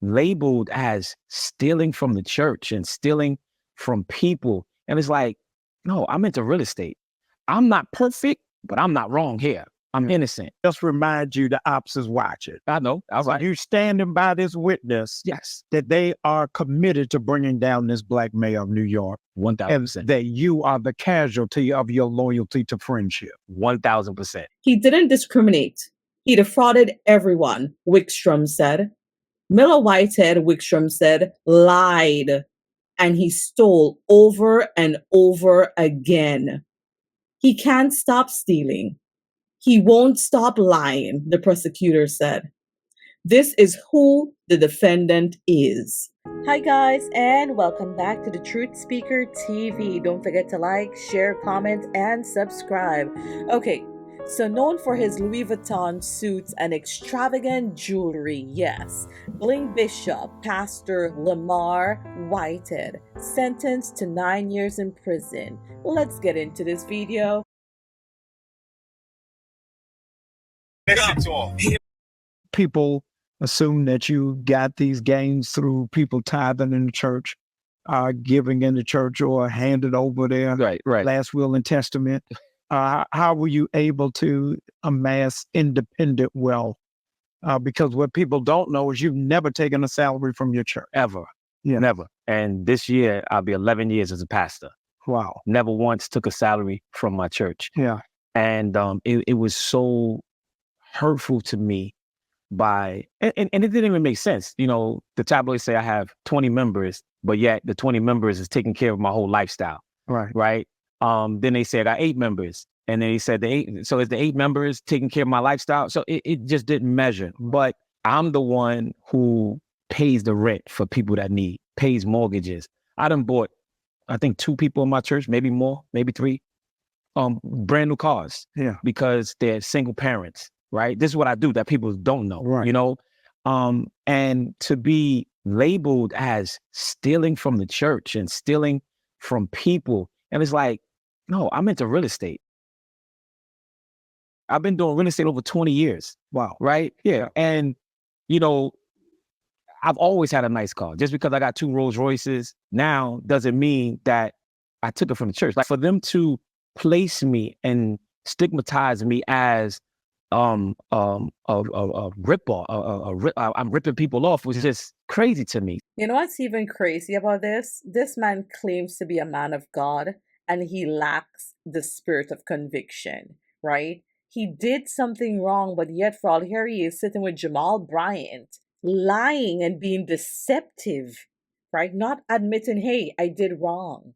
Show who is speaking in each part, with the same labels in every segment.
Speaker 1: labeled as stealing from the church and stealing from people. And it's like, no, I'm into real estate. I'm not perfect, but I'm not wrong here. I'm innocent.
Speaker 2: Just remind you the ops is watching.
Speaker 1: I know. I was like,
Speaker 2: You standing by this witness,
Speaker 1: yes,
Speaker 2: that they are committed to bringing down this black mayor of New York, and
Speaker 1: 1,000%.
Speaker 2: that you are the casualty of your loyalty to friendship.
Speaker 1: 1,000%.
Speaker 3: He didn't discriminate. He defrauded everyone, Wickstrom said. Miller Whitehead, Wickstrom said, lied, and he stole over and over again. He can't stop stealing. He won't stop lying, the prosecutor said. This is who the defendant is. Hi guys, and welcome back to the Truth Speaker TV. Don't forget to like, share, comment, and subscribe. Okay, so known for his Louis Vuitton suits and extravagant jewelry, yes, Bling Bishop, Pastor Lamar Whitehead, sentenced to 9 years in prison. Let's get into this video.
Speaker 2: People assume that you got these gains through people tithing in the church, giving in the church, or handed over their
Speaker 1: Right.
Speaker 2: last will and testament. How were you able to amass independent wealth? Because what people don't know is you've never taken a salary from your church.
Speaker 1: Ever.
Speaker 2: Yeah.
Speaker 1: Never. And this year, I'll be 11 years as a pastor.
Speaker 2: Wow.
Speaker 1: Never once took a salary from my church.
Speaker 2: Yeah.
Speaker 1: And it was so hurtful to me and it didn't even make sense. You know, the tabloids say I have 20 members, but yet the 20 members is taking care of my whole lifestyle.
Speaker 2: Right.
Speaker 1: Then they say I got 8 members. And then he said so is the 8 members taking care of my lifestyle? So it just didn't measure. But I'm the one who pays the rent for people that need, pays mortgages. I done bought, I think 2 people in my church, maybe more, maybe 3, brand new cars.
Speaker 2: Yeah.
Speaker 1: Because they're single parents, right? This is what I do that people don't know,
Speaker 2: Right.
Speaker 1: you know? And to be labeled as stealing from the church and stealing from people. And it's like, no, I'm into real estate. I've been doing real estate over 20 years.
Speaker 2: Wow.
Speaker 1: Right? Yeah. And, you know, I've always had a nice car. Just because I got 2 Rolls Royces now doesn't mean that I took it from the church. Like, for them to place me and stigmatize me as a rip-off, I'm ripping people off, was just crazy to me.
Speaker 3: You know what's even crazy about this? This man claims to be a man of God, and he lacks the spirit of conviction, right? He did something wrong, but yet for all here he is sitting with Jamal Bryant, lying and being deceptive, right? Not admitting, hey, I did wrong.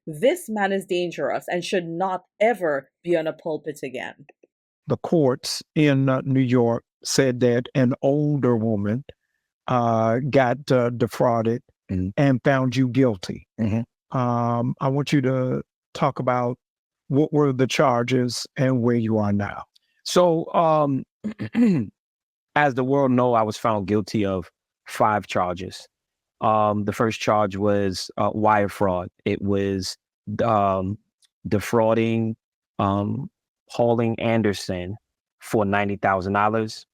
Speaker 3: This man is dangerous and should not ever be on a pulpit again.
Speaker 2: The courts in New York said that an older woman got defrauded and found you guilty. I want you to talk about what were the charges and where you are now.
Speaker 1: So, as the world know, I was found guilty of 5 charges. The first charge was wire fraud. It was defrauding Pauline Anderson for $90,000.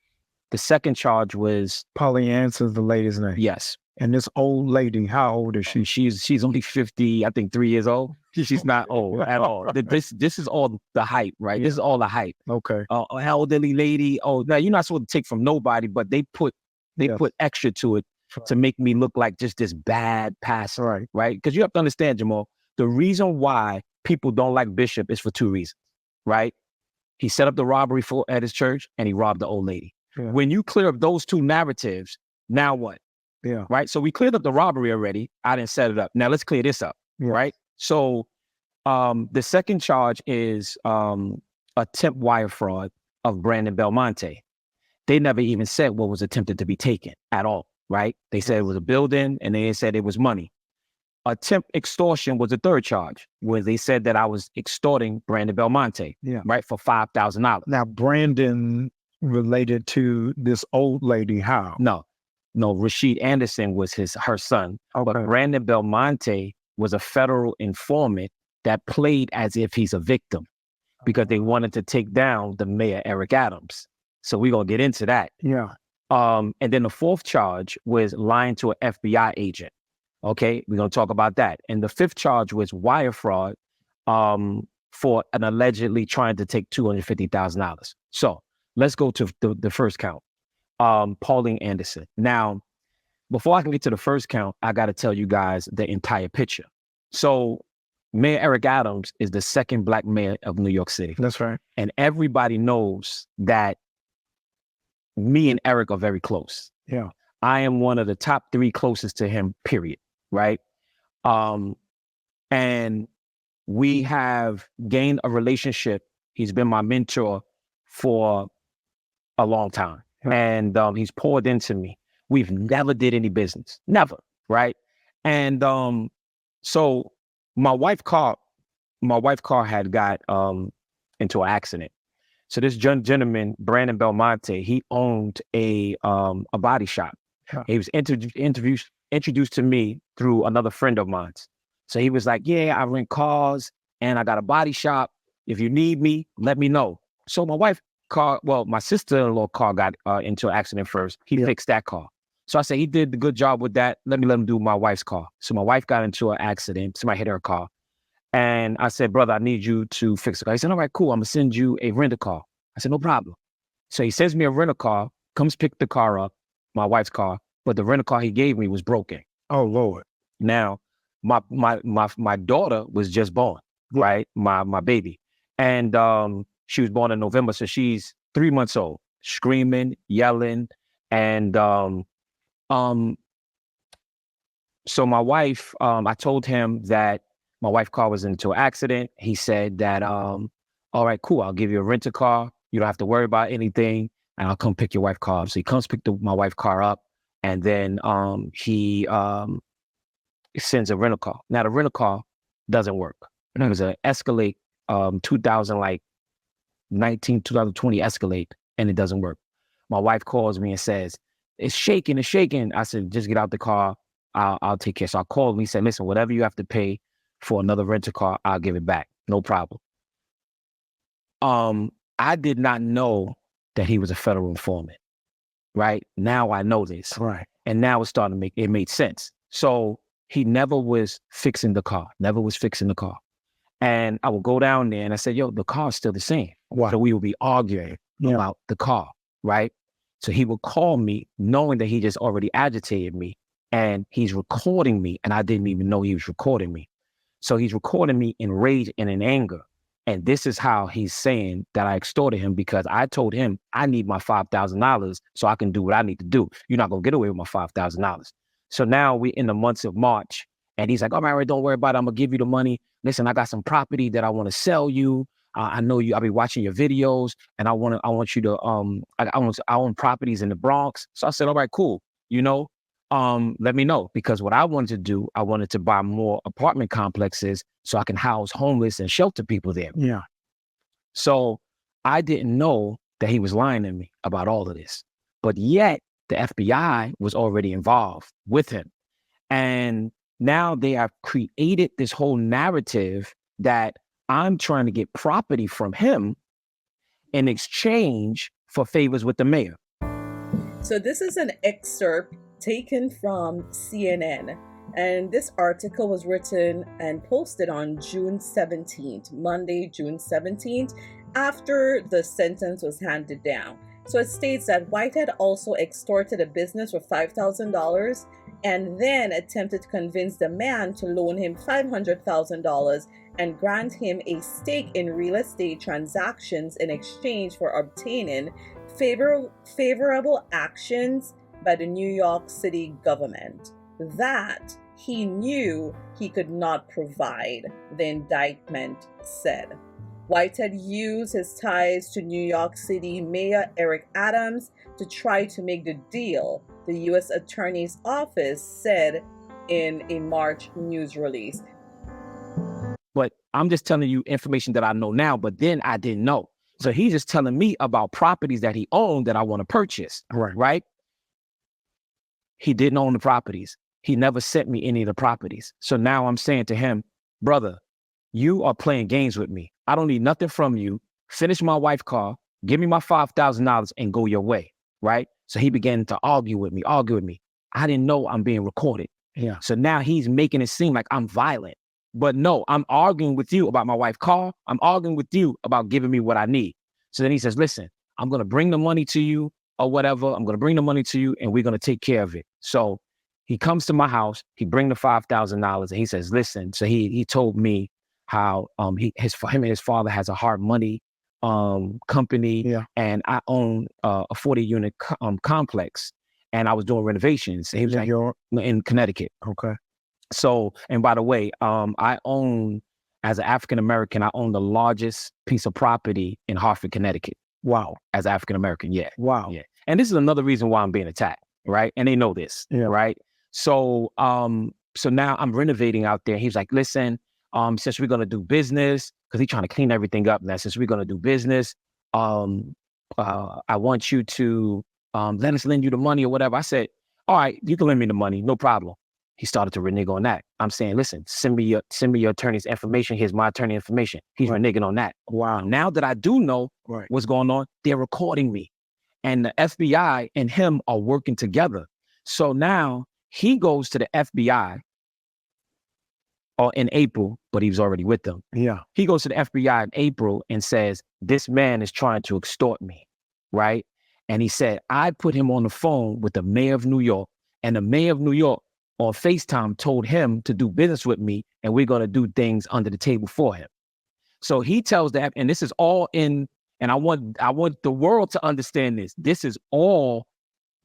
Speaker 1: The second charge was
Speaker 2: Pauline Anderson's the lady's name.
Speaker 1: Yes.
Speaker 2: And this old lady, how old is she?
Speaker 1: She's only 50, I think 3 years old. She's not old at all. This is all the hype, right?
Speaker 2: Yeah.
Speaker 1: This is all the hype.
Speaker 2: Okay.
Speaker 1: Elderly lady. Oh, now you're not supposed to take from nobody, but they put extra to it to make me look like just this bad pastor, right? Because you have to understand, Jamal, the reason why people don't like Bishop is for 2 reasons, right? He set up the robbery at his church, and he robbed the old lady.
Speaker 2: Yeah.
Speaker 1: When you clear up those 2 narratives, now what?
Speaker 2: Yeah.
Speaker 1: Right. So we cleared up the robbery already. I didn't set it up. Now let's clear this up.
Speaker 2: Yeah.
Speaker 1: Right. So the second charge is attempt wire fraud of Brandon Belmonte. They never even said what was attempted to be taken at all. Right. They said it was a building, and they said it was money. Attempt extortion was the third charge, where they said that I was extorting Brandon Belmonte.
Speaker 2: Yeah.
Speaker 1: Right. For $5,000.
Speaker 2: Now, Brandon related to this old lady, how?
Speaker 1: No, Rashid Anderson was her son.
Speaker 2: Okay.
Speaker 1: But Brandon Belmonte was a federal informant that played as if he's a victim because they wanted to take down the mayor, Eric Adams. So we're going to get into that.
Speaker 2: Yeah.
Speaker 1: And then the fourth charge was lying to an FBI agent. Okay, we're gonna talk about that. And the fifth charge was wire fraud for an allegedly trying to take $250,000. So let's go to the first count. Pauline Anderson. Now, before I can get to the first count, I got to tell you guys the entire picture. So Mayor Eric Adams is the second Black mayor of New York City.
Speaker 2: That's right.
Speaker 1: And everybody knows that me and Eric are very close.
Speaker 2: Yeah.
Speaker 1: I am one of the top 3 closest to him, period. Right. And we have gained a relationship. He's been my mentor for a long time. And he's poured into me. We've never did any business. Never. Right. And so my wife's car had got into an accident. So this gentleman, Brandon Belmonte, he owned a body shop. Yeah. He was introduced to me through another friend of mine. So he was like, yeah, I rent cars and I got a body shop. If you need me, let me know. So my sister-in-law car got into an accident first. He fixed that car. So I said, he did a good job with that. Let him do my wife's car. So my wife got into an accident. Somebody hit her car. And I said, brother, I need you to fix the car. He said, all right, cool. I'm going to send you a rental car. I said, no problem. So he sends me a rental car, comes pick the car up, my wife's car, but the rental car he gave me was broken.
Speaker 2: Oh, Lord.
Speaker 1: Now, my daughter was just born, right? My baby. And she was born in November, so she's 3 months old, screaming, yelling. And so my wife, I told him that my wife's car was into an accident. He said that, all right, cool, I'll give you a rental car. You don't have to worry about anything, and I'll come pick your wife's car up. So he comes pick my wife's car up, and then he sends a rental car. Now, the rental car doesn't work. It was an Escalade 2020 Escalade, and it doesn't work. My wife calls me and says, it's shaking. I said, just get out the car. I'll take care. So I called him. He said, listen, whatever you have to pay for another rental car, I'll give it back. No problem. I did not know that he was a federal informant. Right? Now I know this.
Speaker 2: Right.
Speaker 1: And now it's starting to it made sense. So he never was fixing the car. And I would go down there and I said, yo, the car's still the same.
Speaker 2: Wow.
Speaker 1: So we would be arguing about the car, right? So he would call me knowing that he just already agitated me, and he's recording me, and I didn't even know he was recording me. So he's recording me in rage and in anger. And this is how he's saying that I extorted him, because I told him I need my $5,000 so I can do what I need to do. You're not going to get away with my $5,000. So now we're in the months of March, and he's like, all right, don't worry about it. I'm going to give you the money. Listen, I got some property that I want to sell you. I know you, I'll be watching your videos, and I want you to, I own properties in the Bronx. So I said, all right, cool. Let me know, because what I wanted to do, I wanted to buy more apartment complexes so I can house homeless and shelter people there.
Speaker 2: Yeah.
Speaker 1: So I didn't know that he was lying to me about all of this, but yet the FBI was already involved with him. And now they have created this whole narrative that I'm trying to get property from him in exchange for favors with the mayor.
Speaker 3: So this is an excerpt taken from CNN. And this article was written and posted on June 17th, Monday, June 17th, after the sentence was handed down. So it states that Whitehead also extorted a business for $5,000 and then attempted to convince the man to loan him $500,000 and grant him a stake in real estate transactions in exchange for obtaining favorable actions by the New York City government that he knew he could not provide, the indictment said. Whitehead used his ties to New York City Mayor Eric Adams to try to make the deal, the U.S. Attorney's Office said in a March news release.
Speaker 1: But I'm just telling you information that I know now, but then I didn't know. So he's just telling me about properties that he owned that I want to purchase. Right? He didn't own the properties. He never sent me any of the properties. So now I'm saying to him, brother, you are playing games with me. I don't need nothing from you. Finish my wife's car, give me my $5,000 and go your way. Right? So he began to argue with me. I didn't know I'm being recorded.
Speaker 2: Yeah.
Speaker 1: So now he's making it seem like I'm violent. But no, I'm arguing with you about my wife's car. I'm arguing with you about giving me what I need. So then he says, listen, I'm going to bring the money to you or whatever. I'm going to bring the money to you and we're going to take care of it. So he comes to my house. He bring the $5,000 and he says, listen. So he told me how him and his father has a hard money company.
Speaker 2: Yeah.
Speaker 1: And I own a 40-unit complex. And I was doing renovations. He was in Connecticut.
Speaker 2: Okay.
Speaker 1: So, and by the way, I own, as an African-American, I own the largest piece of property in Hartford, Connecticut.
Speaker 2: Wow.
Speaker 1: As African-American, yeah.
Speaker 2: Wow.
Speaker 1: Yeah. And this is another reason why I'm being attacked, right? And they know this, right? So, so now I'm renovating out there. He's like, listen, since we're going to do business, because he's trying to clean everything up now, since we're going to do business, I want you to let us lend you the money or whatever. I said, all right, you can lend me the money, no problem. He started to renege on that. I'm saying, listen, send me your attorney's information. Here's my attorney information. He's reneging on that.
Speaker 2: Wow.
Speaker 1: Now that I do know what's going on, they're recording me. And the FBI and him are working together. So now he goes to the FBI in April, but he was already with them.
Speaker 2: Yeah.
Speaker 1: He goes to the FBI in April and says, this man is trying to extort me, right? And he said, I put him on the phone with the mayor of New York, and the mayor of New York on FaceTime told him to do business with me, and we're going to do things under the table for him. So he tells that, and this is all in, and I want the world to understand this. This is all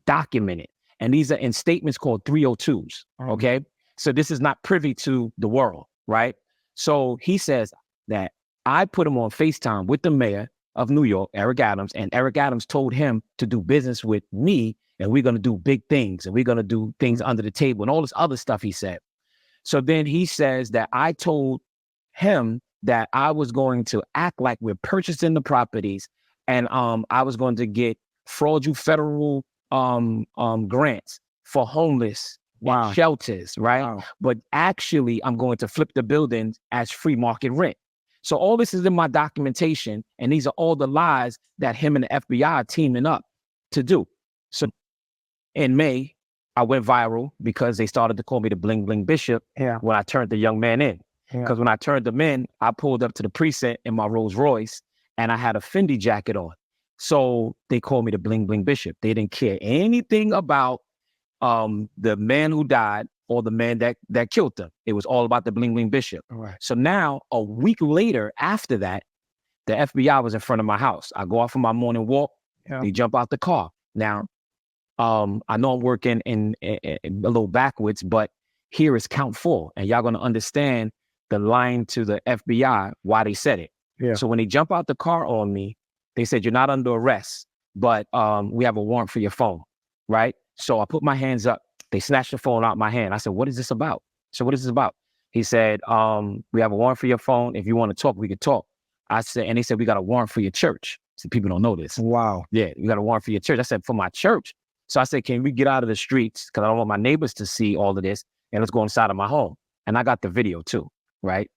Speaker 1: documented. And these are in statements called 302s, okay? So this is not privy to the world, right? So he says that I put him on FaceTime with the mayor of New York, Eric Adams, and Eric Adams told him to do business with me, and we're going to do big things, and we're going to do things under the table, and all this other stuff he said. So then he says that I told him that I was going to act like we're purchasing the properties, and I was going to get fraudulent federal grants for homeless shelters, right?
Speaker 2: Wow.
Speaker 1: But actually, I'm going to flip the buildings as free market rent. So all this is in my documentation, and these are all the lies that him and the FBI are teaming up to do. So in May, I went viral because they started to call me the Bling Bishop when I turned the young man in. Because when I turned them in, I pulled up to the precinct in my Rolls Royce, and I had a Fendi jacket on. So they called me the Bling Bishop. They didn't care anything about the man who died or the man that killed them. It was all about the Bling Bishop.
Speaker 2: Right.
Speaker 1: So now, a week later after that, the FBI was in front of my house. I go out for my morning walk. They jump out the car. Now, I know I'm working in a little backwards, but here is count 4. And y'all going to understand the line to the FBI, why they said it.
Speaker 2: Yeah.
Speaker 1: So when they jump out the car on me, they said, you're not under arrest, but we have a warrant for your phone, right? So I put my hands up. They snatched the phone out of my hand. I said, what is this about? So what is this about? He said, we have a warrant for your phone. If you want to talk, we could talk. I said, and they said, we got a warrant for your church. So people don't know this.
Speaker 2: Wow.
Speaker 1: Yeah, we got a warrant for your church. I said, for my church. So I said, can we get out of the streets? Because I don't want my neighbors to see all of this. And let's go inside of my home. And I got the video too, right?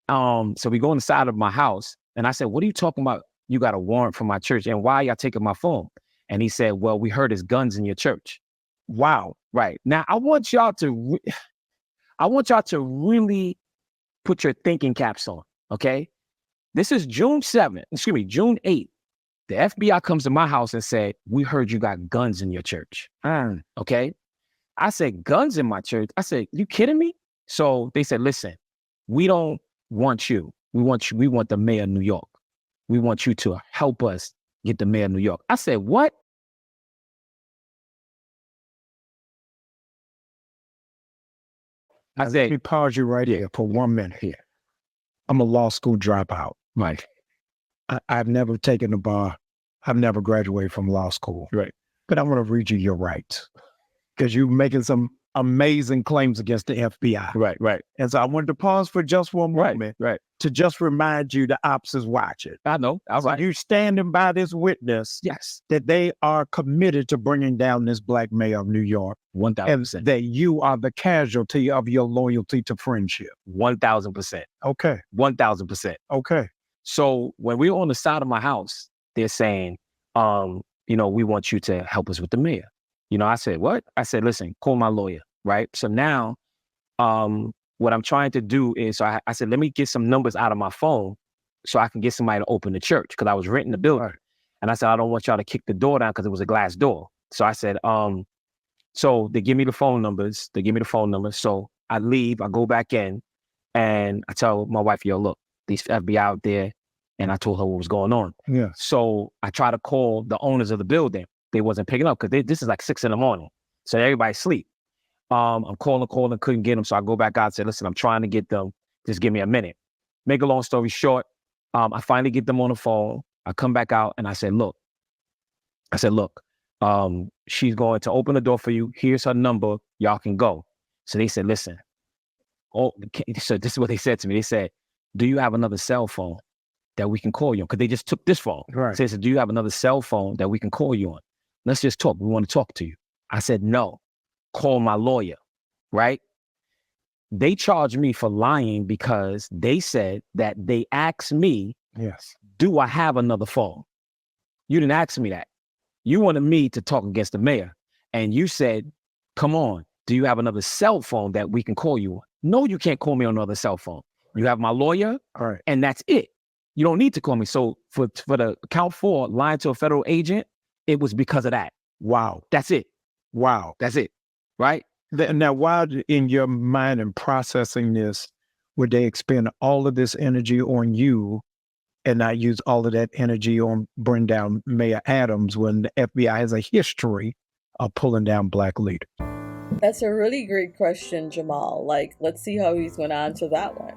Speaker 1: So we go inside of my house. And I said, what are you talking about? You got a warrant for my church. And why are y'all taking my phone? And he said, well, we heard there's guns in your church. Wow. Right. Now, I want y'all to really put your thinking caps on, okay? This is June 8th. The FBI comes to my house and said, we heard you got guns in your church. Okay? I said, guns in my church? I said, you kidding me? So they said, listen, we don't want you. We want the mayor of New York. We want you to help us get the mayor of New York. I said, what? I said,
Speaker 2: let me pause you right here for 1 minute here. I'm a law school dropout.
Speaker 1: Right.
Speaker 2: I've never taken the bar. I've never graduated from law school.
Speaker 1: Right.
Speaker 2: But I'm going to read you your rights because you're making some amazing claims against the FBI.
Speaker 1: Right, right.
Speaker 2: And so I wanted to pause for just one moment to just remind you the ops is watching.
Speaker 1: I know. I was like,
Speaker 2: you're standing by this witness.
Speaker 1: Yes.
Speaker 2: That they are committed to bringing down this black mayor of New York.
Speaker 1: 1,000%.
Speaker 2: And that you are the casualty of your loyalty to friendship.
Speaker 1: 1,000%.
Speaker 2: Okay.
Speaker 1: 1,000%.
Speaker 2: Okay.
Speaker 1: So when we were on the side of my house, they're saying, we want you to help us with the mayor. I said, what? I said, listen, call my lawyer, right? So now, what I'm trying to do is, I said, let me get some numbers out of my phone so I can get somebody to open the church, because I was renting the building. Right. And I said, I don't want y'all to kick the door down because it was a glass door. So I said, so they give me the phone numbers. So I leave, I go back in, and I tell my wife, yo, look, these FBI out there. And I told her what was going on.
Speaker 2: Yeah.
Speaker 1: So I try to call the owners of the building. They wasn't picking up because this is like 6 a.m. So everybody's asleep. I'm calling, couldn't get them. So I go back out and say, listen, I'm trying to get them. Just give me a minute. Make a long story short, I finally get them on the phone. I come back out and I said, look, she's going to open the door for you. Here's her number. Y'all can go. So they said, listen. So this is what they said to me. They said, do you have another cell phone that we can call you on? Because they just took this phone.
Speaker 2: Right.
Speaker 1: So they said, do you have another cell phone that we can call you on? Let's just talk. We want to talk to you. I said, no, call my lawyer, right? They charged me for lying because they said that they asked me,
Speaker 2: yes,
Speaker 1: do I have another phone? You didn't ask me that. You wanted me to talk against the mayor. And you said, come on, do you have another cell phone that we can call you on? No, you can't call me on another cell phone. You have my lawyer,
Speaker 2: all right,
Speaker 1: and that's it. You don't need to call me. So for the count 4, lying to a federal agent, it was because of that.
Speaker 2: Wow.
Speaker 1: That's it.
Speaker 2: Wow.
Speaker 1: That's it. Right?
Speaker 2: Now, why in your mind and processing this, would they expend all of this energy on you and not use all of that energy on bring down Mayor Adams when the FBI has a history of pulling down Black leaders?
Speaker 3: That's a really great question, Jamal. Let's see how he's going to answer that one.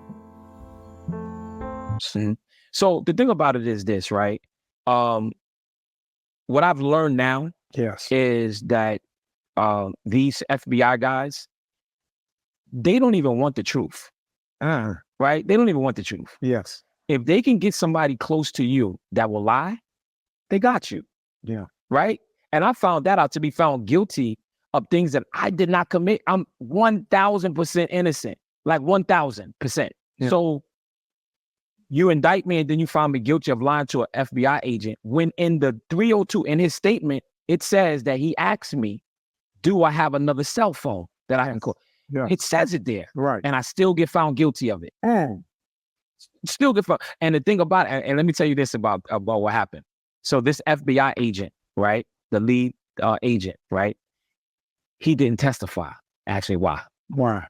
Speaker 1: Mm-hmm. So the thing about it is this, right? What I've learned now is that these FBI guys, they don't even want the truth, right? They don't even want the truth.
Speaker 2: Yes.
Speaker 1: If they can get somebody close to you that will lie, they got you.
Speaker 2: Yeah.
Speaker 1: Right? And I found that out to be found guilty of things that I did not commit. I'm 1,000% innocent, like 1,000%.
Speaker 2: Yeah.
Speaker 1: So you indict me and then you find me guilty of lying to an FBI agent when in the 302, in his statement, it says that he asked me, do I have another cell phone that I can call?
Speaker 2: Yeah.
Speaker 1: It says it there.
Speaker 2: Right.
Speaker 1: And I still get found guilty of it. Still get found. And the thing about it, and let me tell you this about what happened. So this FBI agent, right? The lead agent, right? He didn't testify. Actually, why?
Speaker 2: Why?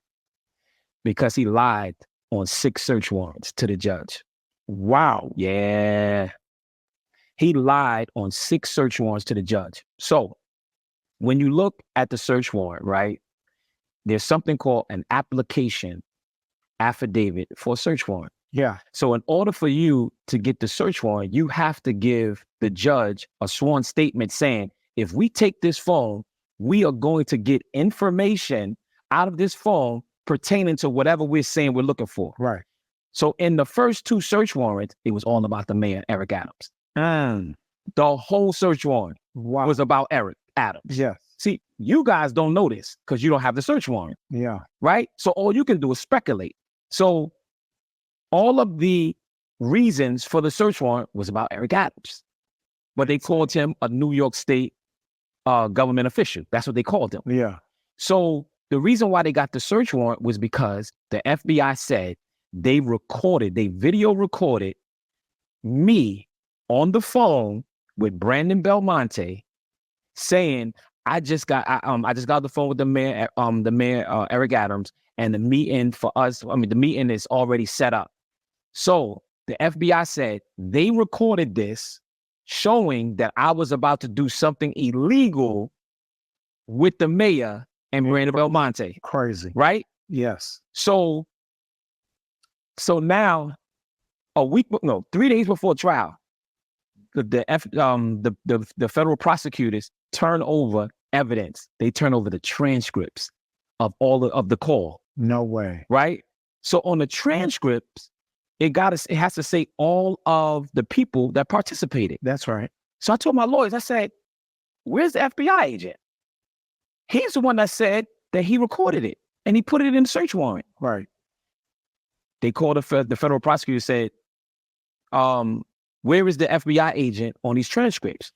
Speaker 1: Because he lied on 6 search warrants to the judge.
Speaker 2: Wow.
Speaker 1: Yeah. He lied on 6 search warrants to the judge. So when you look at the search warrant, right, there's something called an application affidavit for a search warrant.
Speaker 2: Yeah.
Speaker 1: So in order for you to get the search warrant, you have to give the judge a sworn statement saying, if we take this phone, we are going to get information out of this phone pertaining to whatever we're saying we're looking for.
Speaker 2: Right.
Speaker 1: So in the first 2 search warrants, it was all about the mayor, Eric Adams. The whole search warrant was about Eric Adams.
Speaker 2: Yes.
Speaker 1: See, you guys don't know this because you don't have the search warrant.
Speaker 2: Yeah.
Speaker 1: Right? So all you can do is speculate. So all of the reasons for the search warrant was about Eric Adams. But they called him a New York State government official. That's what they called him.
Speaker 2: Yeah.
Speaker 1: So the reason why they got the search warrant was because the FBI said they video recorded me on the phone with Brandon Belmonte saying, I just got the phone with the mayor, Eric Adams, and the meeting the meeting is already set up. So the FBI said they recorded this showing that I was about to do something illegal with the mayor and Brandon Belmonte.
Speaker 2: Crazy.
Speaker 1: Right?
Speaker 2: Yes.
Speaker 1: So now 3 days before trial, the federal prosecutors turn over evidence. They turn over the transcripts of all of the call.
Speaker 2: No way.
Speaker 1: Right? So on the transcripts, it has to say all of the people that participated.
Speaker 2: That's right.
Speaker 1: So I told my lawyers, I said, where's the FBI agent? He's the one that said that he recorded it and he put it in the search warrant.
Speaker 2: Right.
Speaker 1: They called the federal prosecutor, said, where is the FBI agent on these transcripts?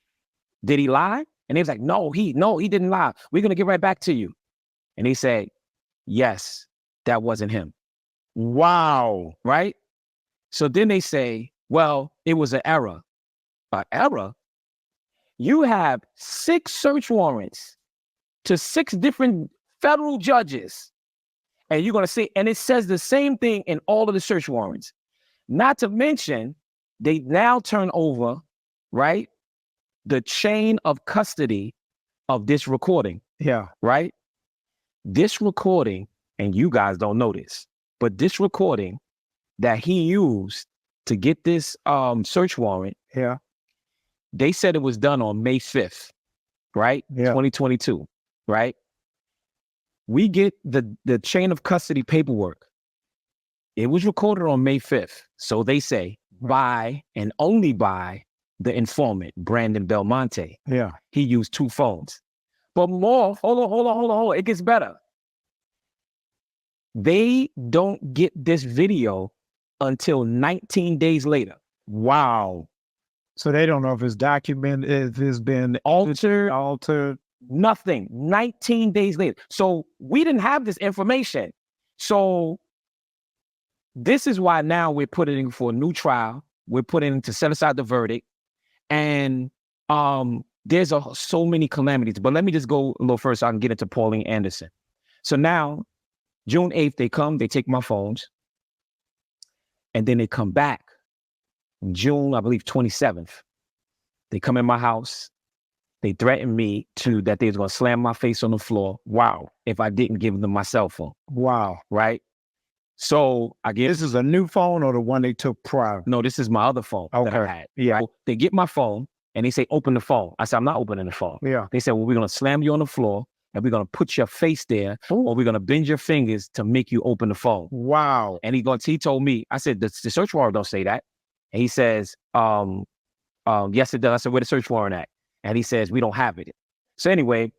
Speaker 1: did he lie? And they was like, no, he didn't lie. We're going to get right back to you. And he said, yes, that wasn't him.
Speaker 2: Wow.
Speaker 1: Right? So then they say, well, it was an error. An error? You have 6 search warrants to 6 different federal judges. And you're going to say, and it says the same thing in all of the search warrants. Not to mention, they now turn over, right, the chain of custody of this recording.
Speaker 2: Yeah.
Speaker 1: Right? This recording, and you guys don't know this, but this recording that he used to get this search warrant,
Speaker 2: Yeah.
Speaker 1: they said it was done on May 5th, right?
Speaker 2: Yeah.
Speaker 1: 2022, right? We get the chain of custody paperwork. It was recorded on May 5th. So they say by and only by the informant, Brandon Belmonte.
Speaker 2: Yeah.
Speaker 1: He used 2 phones. But more, hold on. It gets better. They don't get this video until 19 days later.
Speaker 2: Wow. So they don't know if it's documented, if it's been altered.
Speaker 1: Nothing. 19 days later. So we didn't have this information. So this is why now we're putting in for a new trial. We're putting in to set aside the verdict. And there's so many calamities. But let me just go a little first so I can get into Pauline Anderson. So now, June 8th, they come, they take my phones. And then they come back. June, I believe, 27th. They come in my house. They threatened me that they was going to slam my face on the floor.
Speaker 2: Wow.
Speaker 1: If I didn't give them my cell phone.
Speaker 2: Wow.
Speaker 1: Right? So I guess
Speaker 2: this is a new phone or the one they took prior?
Speaker 1: No, this is my other phone that I had.
Speaker 2: Yeah.
Speaker 1: So they get my phone and they say, open the phone. I said, I'm not opening the phone.
Speaker 2: Yeah.
Speaker 1: They said, well, we're going to slam you on the floor and we're going to put your face there or we're going to bend your fingers to make you open the phone.
Speaker 2: Wow.
Speaker 1: And he told me, I said, the search warrant don't say that. And he says, yes, it does. I said, where the search warrant at? And he says, we don't have it. So anyway,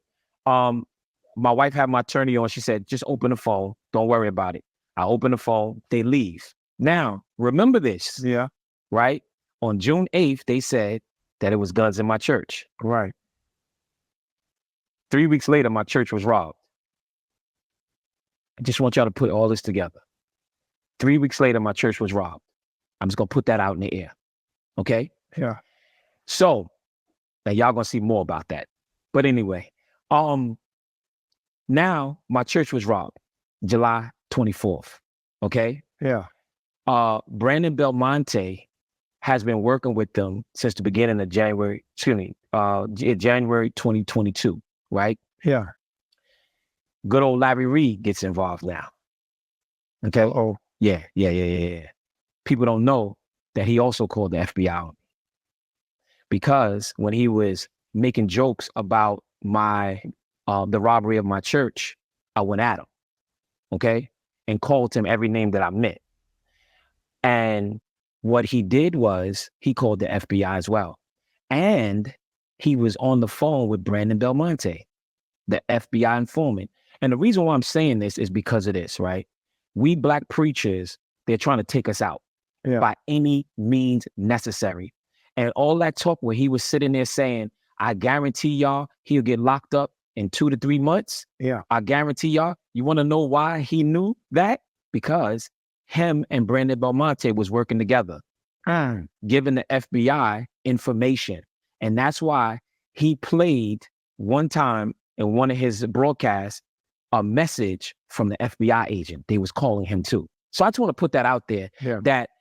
Speaker 1: my wife had my attorney on. She said, just open the phone. Don't worry about it. I open the phone. They leave. Now, remember this.
Speaker 2: Yeah.
Speaker 1: Right? On June 8th, they said that it was guns in my church.
Speaker 2: Right.
Speaker 1: 3 weeks later, my church was robbed. I just want y'all to put all this together. 3 weeks later, my church was robbed. I'm just going to put that out in the air. Okay?
Speaker 2: Yeah.
Speaker 1: So, now y'all going to see more about that. But anyway, now my church was robbed July 24th. Okay?
Speaker 2: Yeah.
Speaker 1: Brandon Belmonte has been working with them since the beginning of January 2022, right?
Speaker 2: Yeah.
Speaker 1: Good old Larry Reed gets involved now. Okay?
Speaker 2: Oh.
Speaker 1: Yeah. People don't know that he also called the FBI on me. Because when he was making jokes about the robbery of my church, I went at him, okay? And called him every name that I meant. And what he did was he called the FBI as well. And he was on the phone with Brandon Belmonte, the FBI informant. And the reason why I'm saying this is because of this, right? We Black preachers, they're trying to take us out by any means necessary. And all that talk where he was sitting there saying, I guarantee y'all he'll get locked up in 2 to 3 months.
Speaker 2: Yeah.
Speaker 1: I guarantee y'all. You want to know why he knew that? Because him and Brandon Belmonte was working together, giving the FBI information. And that's why he played one time in one of his broadcasts a message from the FBI agent. They was calling him too. So I just want to put that out there that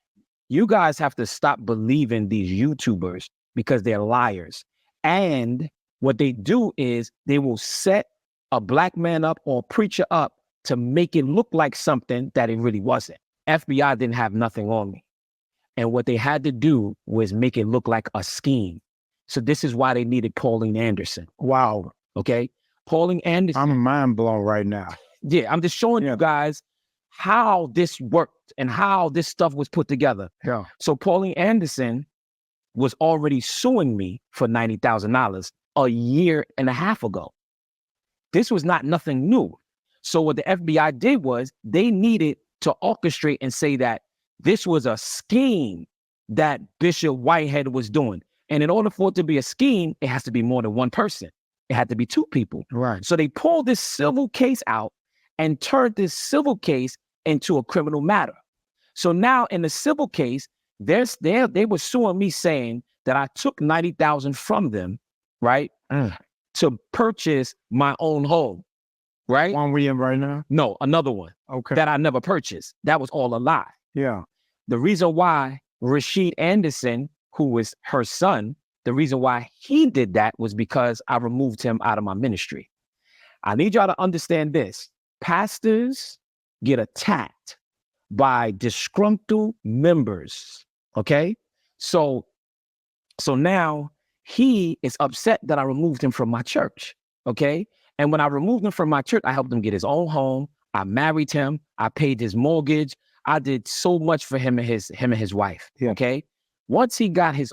Speaker 1: you guys have to stop believing these YouTubers because they're liars. And what they do is they will set a Black man up or a preacher up to make it look like something that it really wasn't. FBI didn't have nothing on me. And what they had to do was make it look like a scheme. So this is why they needed Pauline Anderson.
Speaker 2: Wow.
Speaker 1: Okay? Pauline Anderson.
Speaker 2: I'm mind blown right now.
Speaker 1: Yeah, I'm just showing you guys how this worked and how this stuff was put together.
Speaker 2: Yeah.
Speaker 1: So Pauline Anderson was already suing me for $90,000 a year and a half ago. This was not nothing new. So what the FBI did was they needed to orchestrate and say that this was a scheme that Bishop Whitehead was doing. And in order for it to be a scheme, it has to be more than one person. It had to be two people.
Speaker 2: Right.
Speaker 1: So they pulled this civil case out and turned this civil case into a criminal matter. So now in the civil case, they were suing me saying that I took $90,000 from them, right, to purchase my own home, right?
Speaker 2: One we in right now?
Speaker 1: No, another one.
Speaker 2: Okay.
Speaker 1: That I never purchased. That was all a lie.
Speaker 2: Yeah.
Speaker 1: The reason why Rashid Anderson, who was her son, the reason why he did that was because I removed him out of my ministry. I need y'all to understand this. Pastors get attacked by disgruntled members, okay? So now he is upset that I removed him from my church, okay? And when I removed him from my church, I helped him get his own home. I married him. I paid his mortgage. I did so much for him and his wife, okay? Once he got his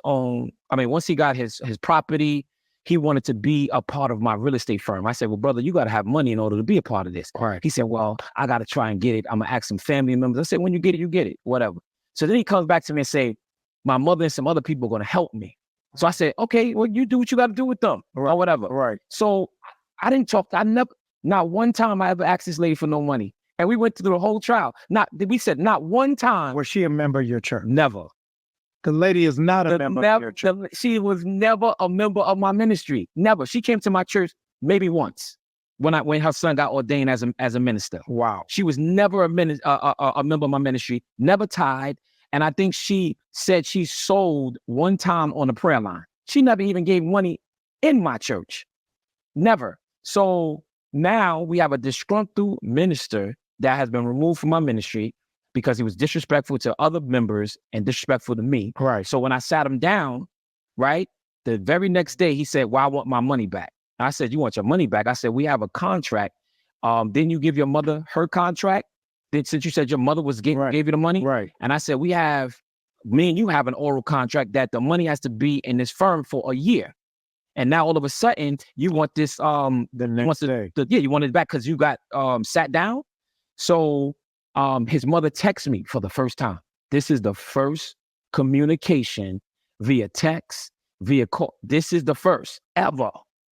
Speaker 1: property, he wanted to be a part of my real estate firm. I said, well, brother, you got to have money in order to be a part of this.
Speaker 2: Right.
Speaker 1: He said, well, I got to try and get it. I'm going to ask some family members. I said, when you get it, whatever. So then he comes back to me and say, my mother and some other people are going to help me. So I said, okay, well, you do what you got to do with them or whatever.
Speaker 2: Right.
Speaker 1: So I didn't talk. Not one time I ever asked this lady for no money. And we went through the whole trial. Not one time.
Speaker 2: Was she a member of your church?
Speaker 1: Never.
Speaker 2: The lady is not a member of your church.
Speaker 1: She was never a member of my ministry. Never. She came to my church maybe once when her son got ordained as a minister.
Speaker 2: Wow.
Speaker 1: She was never a member of my ministry, never tithed. And I think she said she sold one time on the prayer line. She never even gave money in my church. Never. So now we have a disgruntled minister that has been removed from my ministry because he was disrespectful to other members and disrespectful to me.
Speaker 2: Right.
Speaker 1: So when I sat him down, right, the very next day he said, well, I want my money back. I said, you want your money back? I said, we have a contract. Didn't you give your mother her contract? Since you said your mother gave you the money?
Speaker 2: Right.
Speaker 1: And I said, me and you have an oral contract that the money has to be in this firm for a year. And now all of a sudden you want this,
Speaker 2: the next day.
Speaker 1: You want it back because you got sat down. So his mother texted me for the first time. This is the first communication via text, via call. This is the first ever.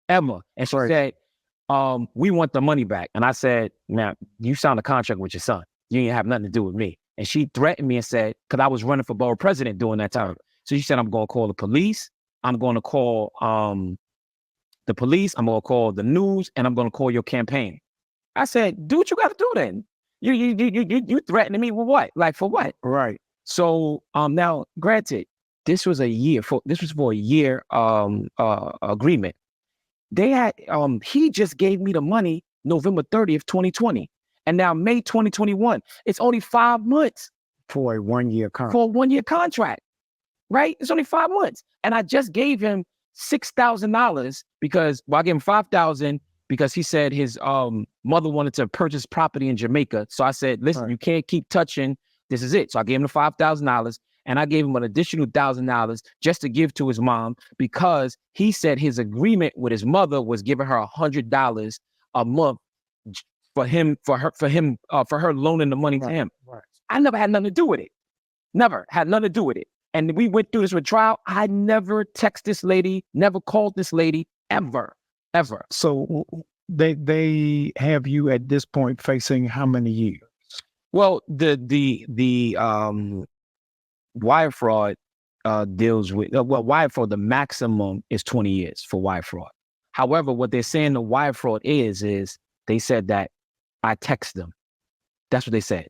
Speaker 1: And she said, we want the money back. And I said, now you signed a contract with your son. You ain't have nothing to do with me. And she threatened me and said, because I was running for borough president during that time. So she said, I'm going to call the police. I'm going to call the police. I'm going to call the news, and I'm going to call your campaign. I said, do what you got to do then. You threatening me with what? Like for what?
Speaker 2: Right.
Speaker 1: So now, granted, this was for a year agreement. They had he just gave me the money November 30th, 2020. And now May 2021. It's only 5 months.
Speaker 2: For a 1 year contract.
Speaker 1: For a 1 year contract. Right? It's only 5 months. And I just gave him $6,000 because I gave him $5,000 because he said his mother wanted to purchase property in Jamaica. So I said, listen, you can't keep touching. This is it. So I gave him the $5,000 and I gave him an additional $1,000 just to give to his mom because he said his agreement with his mother was giving her $100 a month for her loaning the money to him.
Speaker 2: Right.
Speaker 1: I never had nothing to do with it. Never had nothing to do with it. And we went through this with trial. I never texted this lady, never called this lady ever.
Speaker 2: So they have you at this point facing how many years?
Speaker 1: Well, the wire fraud deals with wire fraud. The maximum is 20 years for wire fraud. However, what they're saying the wire fraud is they said that I text them. That's what they said.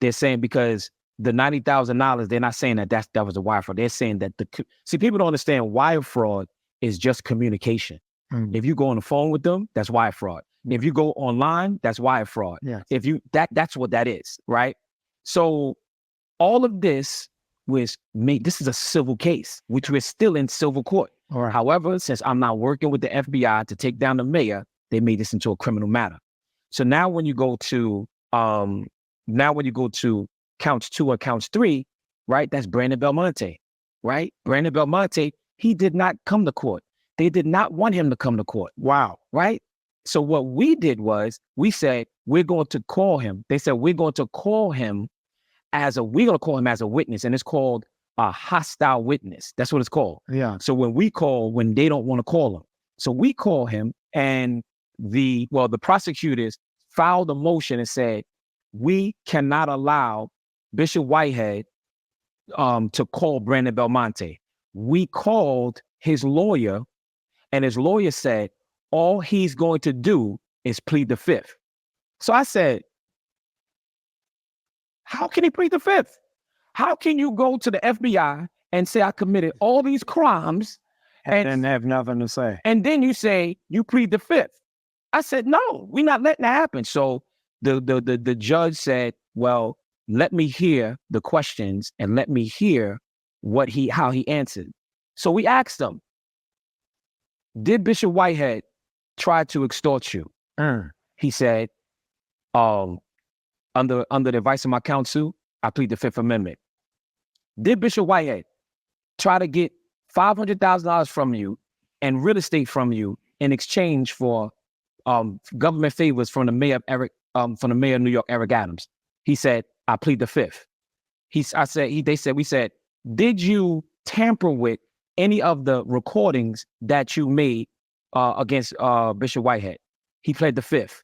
Speaker 1: They're saying because the $90,000, they're not saying that was a wire fraud. They're saying that people don't understand wire fraud is just communication. If you go on the phone with them, that's wire fraud. If you go online, that's wire fraud.
Speaker 2: Yeah.
Speaker 1: If you that's what that is, right? So all of this was made. This is a civil case, which we're still in civil court.
Speaker 2: Right.
Speaker 1: However, since I'm not working with the FBI to take down the mayor, they made this into a criminal matter. So now when you go to counts 2 or counts 3, right? That's Brandon Belmonte, right? Brandon Belmonte, he did not come to court. They did not want him to come to court.
Speaker 2: Wow.
Speaker 1: Right? So what we did was we said, we're going to call him. They said, we're going to call him as a witness. And it's called a hostile witness. That's what it's called.
Speaker 2: Yeah.
Speaker 1: So when we call, when they don't want to call him, so we call him, and the prosecutors filed a motion and said, we cannot allow Bishop Whitehead to call Brandon Belmonte. We called his lawyer, and his lawyer said, all he's going to do is plead the fifth. So I said, how can he plead the fifth? How can you go to the FBI and say I committed all these crimes
Speaker 2: And have nothing to say?
Speaker 1: and then you say you plead the fifth? I said, no, we're not letting that happen. So the judge said, well, let me hear the questions and let me hear how he answered. So we asked him, did Bishop Whitehead try to extort you? He said, under the advice of my counsel, I plead the Fifth Amendment. Did Bishop Whitehead try to get $500,000 from you and real estate from you in exchange for government favors from the mayor of New York, Eric Adams? He said, I plead the fifth. We said, did you tamper with any of the recordings that you made against Bishop Whitehead? He pled the fifth.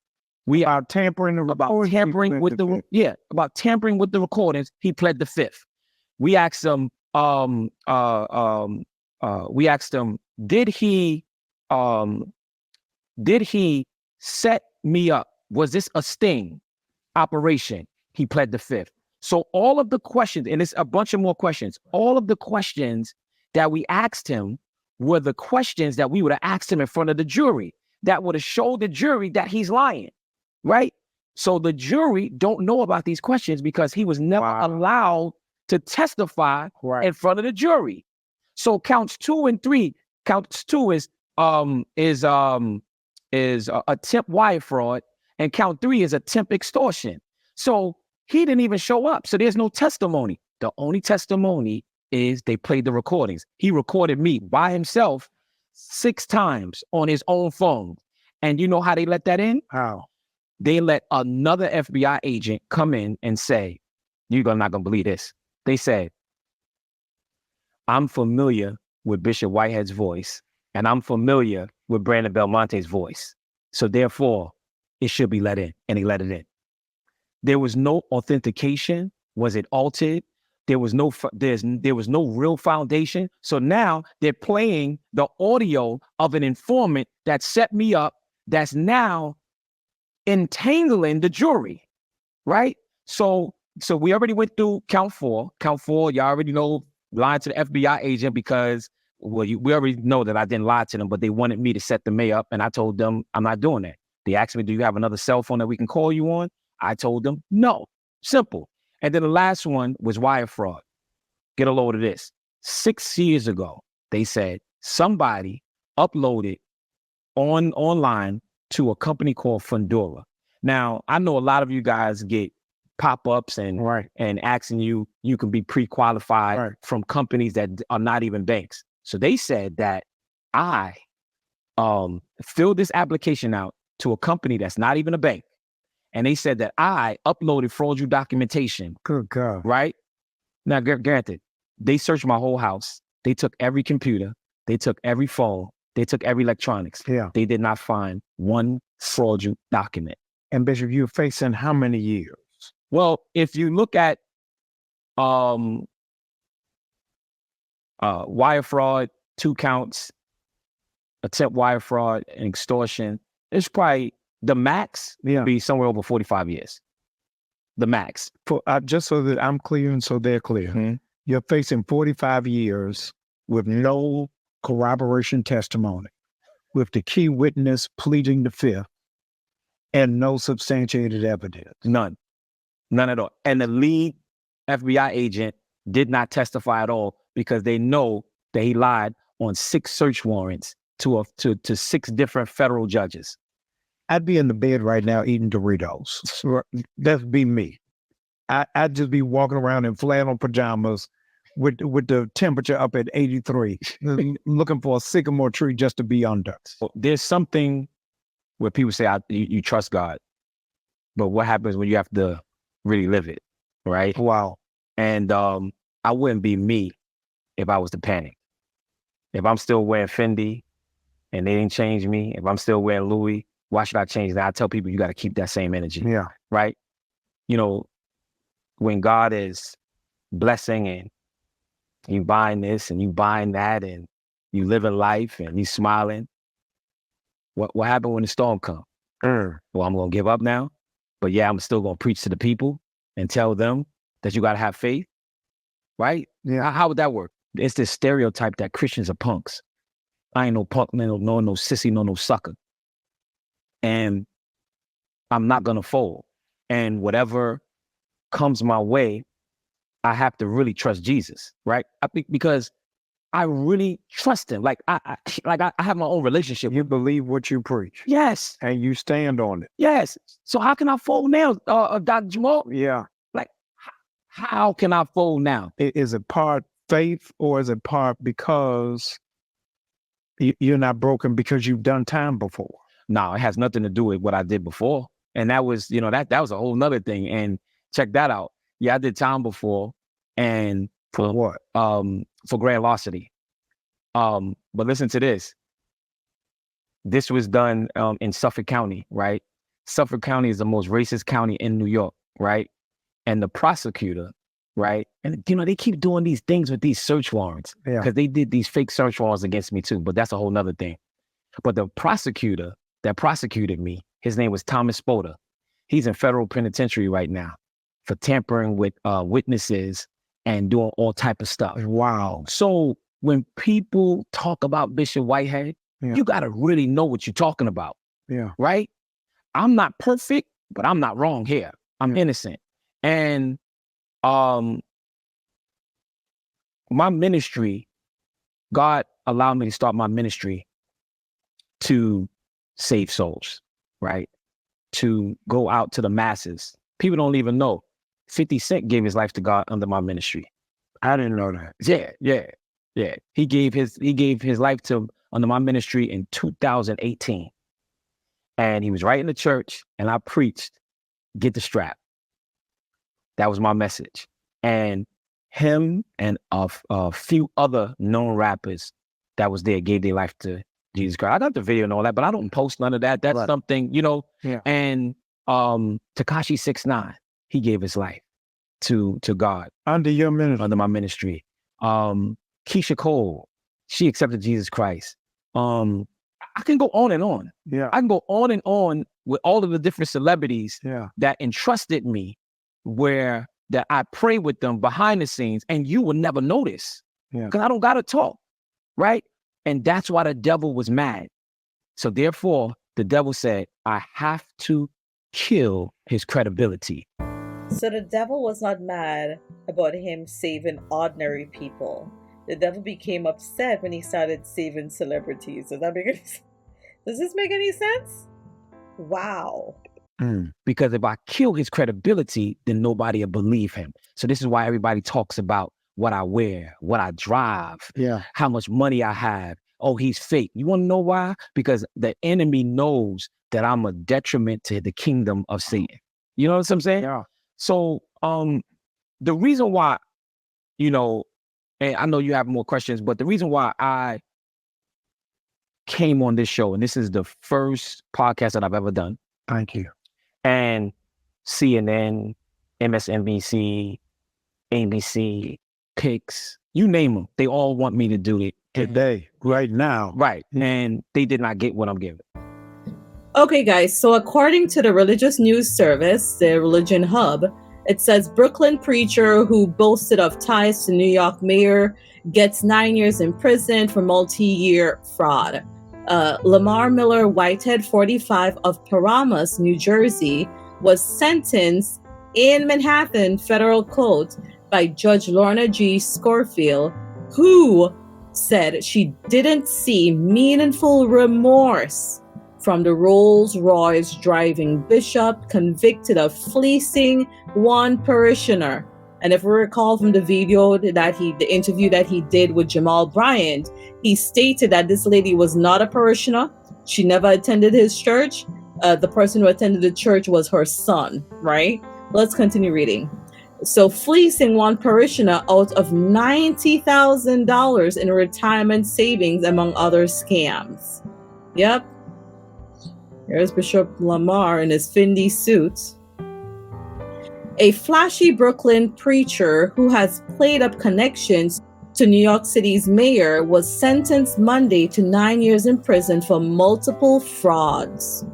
Speaker 2: About tampering with
Speaker 1: the recordings. He pled the fifth. We asked him, did he set me up? Was this a sting operation? He pled the fifth. So all of the questions, and it's a bunch of more questions, all of the questions that we asked him were the questions that we would have asked him in front of the jury, that would have showed the jury that he's lying, right? So the jury don't know about these questions because he was never allowed to testify in front of the jury. So counts 2 and 3, counts 2 is attempt wire fraud, and count 3 is attempt extortion. So he didn't even show up. So there's no testimony. The only testimony is they played the recordings. He recorded me by himself 6 times on his own phone. And you know how they let that in?
Speaker 2: How?
Speaker 1: They let another FBI agent come in and say, you're not going to believe this. They said, I'm familiar with Bishop Whitehead's voice, and I'm familiar with Brandon Belmonte's voice. So therefore, it should be let in. And he let it in. There was no authentication. Was it altered? There was no real foundation. So now they're playing the audio of an informant that set me up, that's now entangling the jury, right? So we already went through count 4. Count 4, y'all already know, lying to the FBI agent because, we already know that I didn't lie to them, but they wanted me to set the mayor up, and I told them I'm not doing that. They asked me, do you have another cell phone that we can call you on? I told them no. Simple. And then the last one was wire fraud. Get a load of this. 6 years ago, they said somebody uploaded online to a company called Fundora. Now, I know a lot of you guys get pop-ups and asking you can be pre-qualified from companies that are not even banks. So they said that I filled this application out to a company that's not even a bank. And they said that I uploaded fraudulent documentation.
Speaker 2: Good God.
Speaker 1: Right? Now, granted, they searched my whole house. They took every computer. They took every phone. They took every electronics.
Speaker 2: Yeah.
Speaker 1: They did not find one fraudulent document.
Speaker 2: And Bishop, you're facing how many years?
Speaker 1: Well, if you look at wire fraud, 2 counts, attempt wire fraud and extortion, it's probably the max be somewhere over 45 years. The max.
Speaker 2: Just so that I'm clear and so they're clear, you're facing 45 years with no corroboration testimony, with the key witness pleading the fifth, and no substantiated evidence.
Speaker 1: None at all. And the lead FBI agent did not testify at all because they know that he lied on 6 search warrants to 6 different federal judges.
Speaker 2: I'd be in the bed right now eating Doritos. That'd be me. I'd just be walking around in flannel pajamas with the temperature up at 83, looking for a sycamore tree just to be under.
Speaker 1: There's something where people say you trust God, but what happens when you have to really live it, right?
Speaker 2: Wow.
Speaker 1: And I wouldn't be me if I was to panic. If I'm still wearing Fendi and they didn't change me, if I'm still wearing Louis, why should I change that? I tell people you got to keep that same energy.
Speaker 2: Yeah.
Speaker 1: Right? You know, when God is blessing and you buying this and you buying that and you living life and you smiling, what happened when the storm comes? Well, I'm going to give up now, but yeah, I'm still going to preach to the people and tell them that you got to have faith, right?
Speaker 2: Yeah.
Speaker 1: How would that work? It's this stereotype that Christians are punks. I ain't no punk, no sissy, no sucker. And I'm not going to fold. And whatever comes my way, I have to really trust Jesus, right? I think because I really trust him. Like I have my own relationship.
Speaker 2: You believe what you preach.
Speaker 1: Yes.
Speaker 2: And you stand on it.
Speaker 1: Yes. So how can I fold now, Dr. Jamal?
Speaker 2: Yeah.
Speaker 1: Like, how can I fold now?
Speaker 2: Is it part faith or is it part because you're not broken because you've done time before?
Speaker 1: No, it has nothing to do with what I did before. And that was, that was a whole nother thing. And check that out. Yeah, I did time before. And
Speaker 2: for what?
Speaker 1: For grand larceny. But listen to this. This was done in Suffolk County, right? Suffolk County is the most racist county in New York, right? And the prosecutor, right? And they keep doing these things with these search warrants because they did these fake search warrants against me too. But that's a whole nother thing. But the prosecutor that prosecuted me, his name was Thomas Spoda. He's in federal penitentiary right now for tampering with witnesses and doing all type of stuff.
Speaker 2: Wow.
Speaker 1: So when people talk about Bishop Whitehead, you got to really know what you're talking about.
Speaker 2: Yeah.
Speaker 1: Right? I'm not perfect, but I'm not wrong here. I'm innocent. And my ministry, God allowed me to start my ministry to save souls, right? To go out to the masses. People don't even know. 50 Cent gave his life to God under my ministry.
Speaker 2: I didn't know that.
Speaker 1: Yeah. He gave his life to under my ministry in 2018. And he was right in the church and I preached, get the strap. That was my message. And him and a few other known rappers that was there gave their life to Jesus Christ. I got the video and all that, but I don't post none of that. That's something,
Speaker 2: Yeah.
Speaker 1: And Tekashi 6ix9ine, he gave his life to God.
Speaker 2: Under your ministry.
Speaker 1: Under my ministry. Keisha Cole, she accepted Jesus Christ. I can go on and on.
Speaker 2: Yeah.
Speaker 1: I can go on and on with all of the different celebrities that entrusted me where that I pray with them behind the scenes and you will never notice because I don't got to talk, right? And that's why the devil was mad. So therefore, the devil said, I have to kill his credibility.
Speaker 3: So the devil was not mad about him saving ordinary people. The devil became upset when he started saving celebrities. Does this make any sense? Wow.
Speaker 1: Because if I kill his credibility, then nobody will believe him. So this is why everybody talks about what I wear, what I drive, how much money I have. Oh, he's fake. You want to know why? Because the enemy knows that I'm a detriment to the kingdom of Satan. You know what I'm saying?
Speaker 2: Yeah.
Speaker 1: So the reason why, and I know you have more questions, but the reason why I came on this show, and this is the first podcast that I've ever done.
Speaker 2: Thank you.
Speaker 1: And CNN, MSNBC, ABC, Pix, you name them, they all want me to do it.
Speaker 2: Today, right now.
Speaker 1: Right. And they did not get what I'm giving.
Speaker 3: Okay, guys. So according to the religious news service, the Religion Hub, it says Brooklyn preacher who boasted of ties to New York mayor gets 9 years in prison for multi-year fraud. Lamar Miller Whitehead, 45, of Paramus, New Jersey, was sentenced in Manhattan federal court by Judge Lorna G. Scorfield, who said she didn't see meaningful remorse from the Rolls-Royce driving bishop convicted of fleecing one parishioner. And if we recall from the video the interview that he did with Jamal Bryant, he stated that this lady was not a parishioner. She never attended his church. The person who attended the church was her son, right? Let's continue reading. So fleecing one parishioner out of $90,000 in retirement savings, among other scams. Yep. Here's Bishop Lamar in his Fendi suit. A flashy Brooklyn preacher who has played up connections to New York City's mayor was sentenced Monday to 9 years in prison for multiple frauds.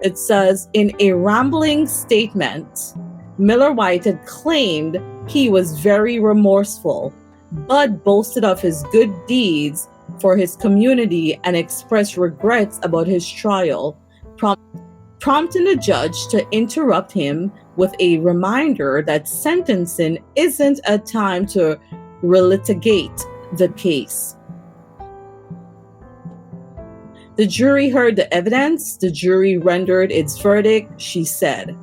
Speaker 3: It says, in a rambling statement, Miller White had claimed he was very remorseful, but boasted of his good deeds for his community and expressed regrets about his trial, prompting the judge to interrupt him with a reminder that sentencing isn't a time to relitigate the case. The jury heard the evidence. The jury rendered its verdict, she said.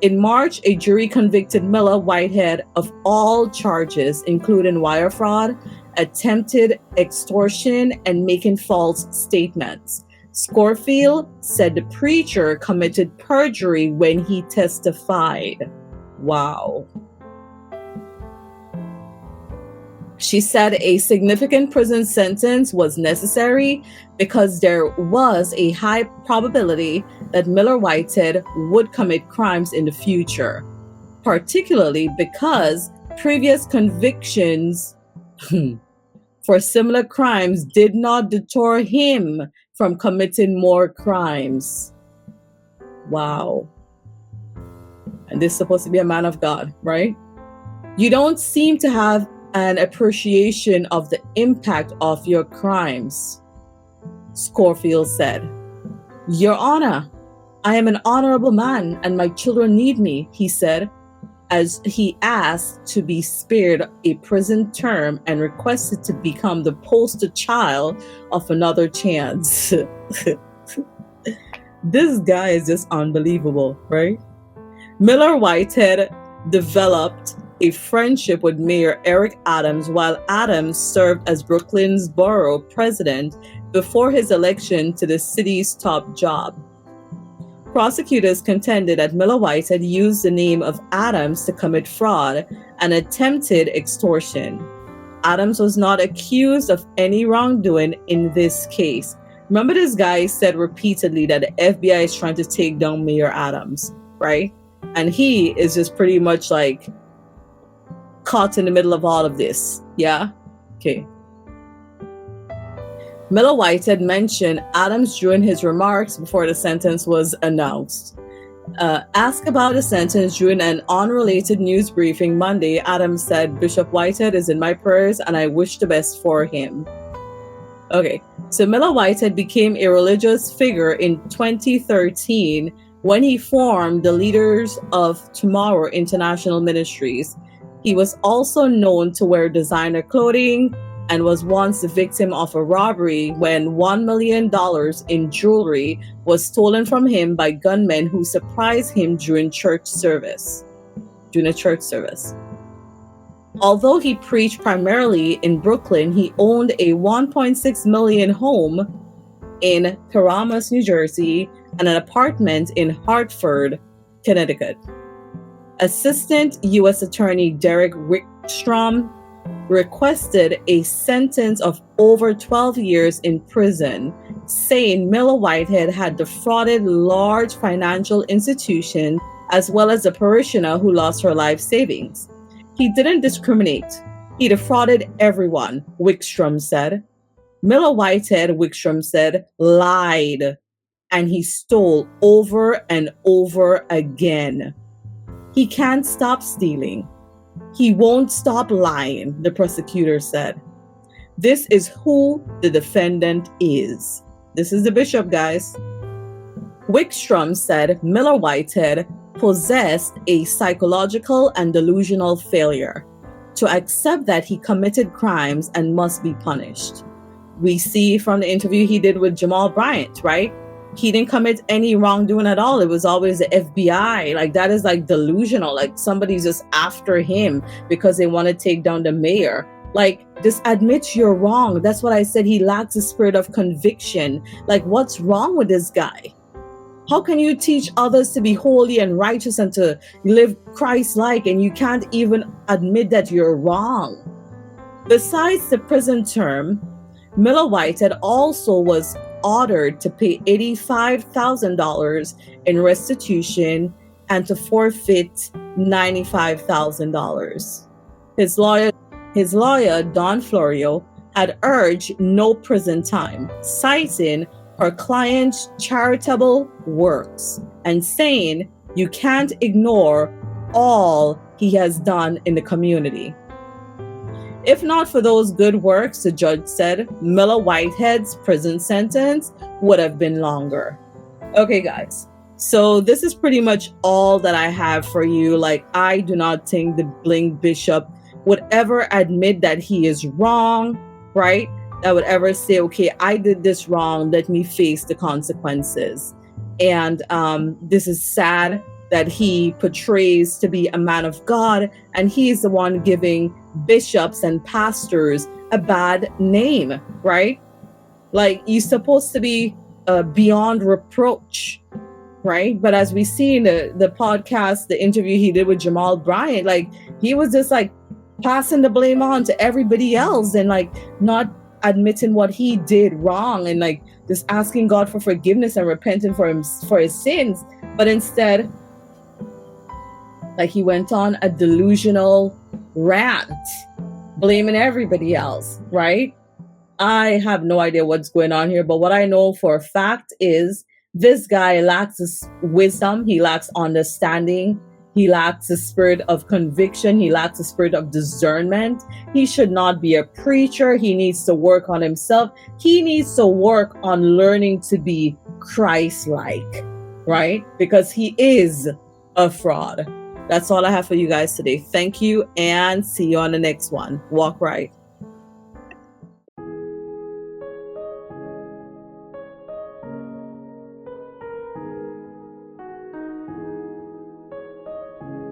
Speaker 3: In March, a jury convicted Miller Whitehead of all charges, including wire fraud, attempted extortion, and making false statements. Schofield said the preacher committed perjury when he testified. Wow. She said a significant prison sentence was necessary because there was a high probability that Miller Whitehead would commit crimes in the future, particularly because previous convictions for similar crimes did not deter him from committing more crimes. Wow. And this is supposed to be a man of God, right? You don't seem to have an appreciation of the impact of your crimes, Schofield said. Your Honor, I am an honorable man and my children need me, he said, as he asked to be spared a prison term and requested to become the poster child of another chance. This guy is just unbelievable, right? Miller Whitehead developed a friendship with Mayor Eric Adams while Adams served as Brooklyn's borough president before his election to the city's top job. Prosecutors contended that Miller Whitehead used the name of Adams to commit fraud and attempted extortion. Adams was not accused of any wrongdoing in this case. Remember, this guy said repeatedly that the FBI is trying to take down Mayor Adams, right? And he is just pretty much like caught in the middle of all of this. Yeah? Okay. Miller Whitehead mentioned Adams during his remarks before the sentence was announced. Asked about the sentence during an unrelated news briefing Monday, Adams said, Bishop Whitehead is in my prayers and I wish the best for him. Okay, so Miller Whitehead became a religious figure in 2013 when he formed the Leaders of Tomorrow International Ministries. He was also known to wear designer clothing and was once the victim of a robbery when $1 million in jewelry was stolen from him by gunmen who surprised him during a church service. Although he preached primarily in Brooklyn, he owned a $1.6 million home in Paramus, New Jersey, and an apartment in Hartford, Connecticut. Assistant U.S. Attorney Derek Wickstrom requested a sentence of over 12 years in prison, saying Miller Whitehead had defrauded large financial institutions as well as a parishioner who lost her life savings. He didn't discriminate. He defrauded everyone, Wickstrom said. Miller Whitehead, Wickstrom said, lied, and he stole over and over again. He can't stop stealing. He won't stop lying, the prosecutor said. This is who the defendant is. This is the bishop, guys. Wickstrom said Miller Whitehead possessed a psychological and delusional failure to accept that he committed crimes and must be punished. We see from the interview he did with Jamal Bryant, right? He didn't commit any wrongdoing at all. It was always the FBI. Like, that is like delusional. Like, somebody's just after him because they want to take down the mayor. Like, just admit you're wrong. That's what I said. He lacks a spirit of conviction. Like, what's wrong with this guy? How can you teach others to be holy and righteous and to live Christ-like, and you can't even admit that you're wrong? Besides the prison term, Miller Whitehead also was ordered to pay $85,000 in restitution and to forfeit $95,000. His lawyer, Don Florio, had urged no prison time, citing her client's charitable works and saying you can't ignore all he has done in the community. If not for those good works, the judge said, Miller Whitehead's prison sentence would have been longer. Okay, guys. So this is pretty much all that I have for you. Like, I do not think the Bling Bishop would ever admit that he is wrong, right? That would ever say, okay, I did this wrong, let me face the consequences. And this is sad that he portrays to be a man of God, and he's the one giving bishops and pastors a bad name, right? Like, you're supposed to be beyond reproach, right? But as we see in the podcast, the interview he did with Jamal Bryant, like, he was just like passing the blame on to everybody else and like not admitting what he did wrong and like just asking God for forgiveness and repenting for his sins. But instead, like, he went on a delusional rant, blaming everybody else, right? I have no idea what's going on here, but what I know for a fact is this guy lacks wisdom, he lacks understanding, he lacks the spirit of conviction, he lacks the spirit of discernment. He should not be a preacher. He needs to work on himself. He needs to work on learning to be Christ-like, right? Because he is a fraud. That's all I have for you guys today. Thank you, and see you on the next one. Walk right.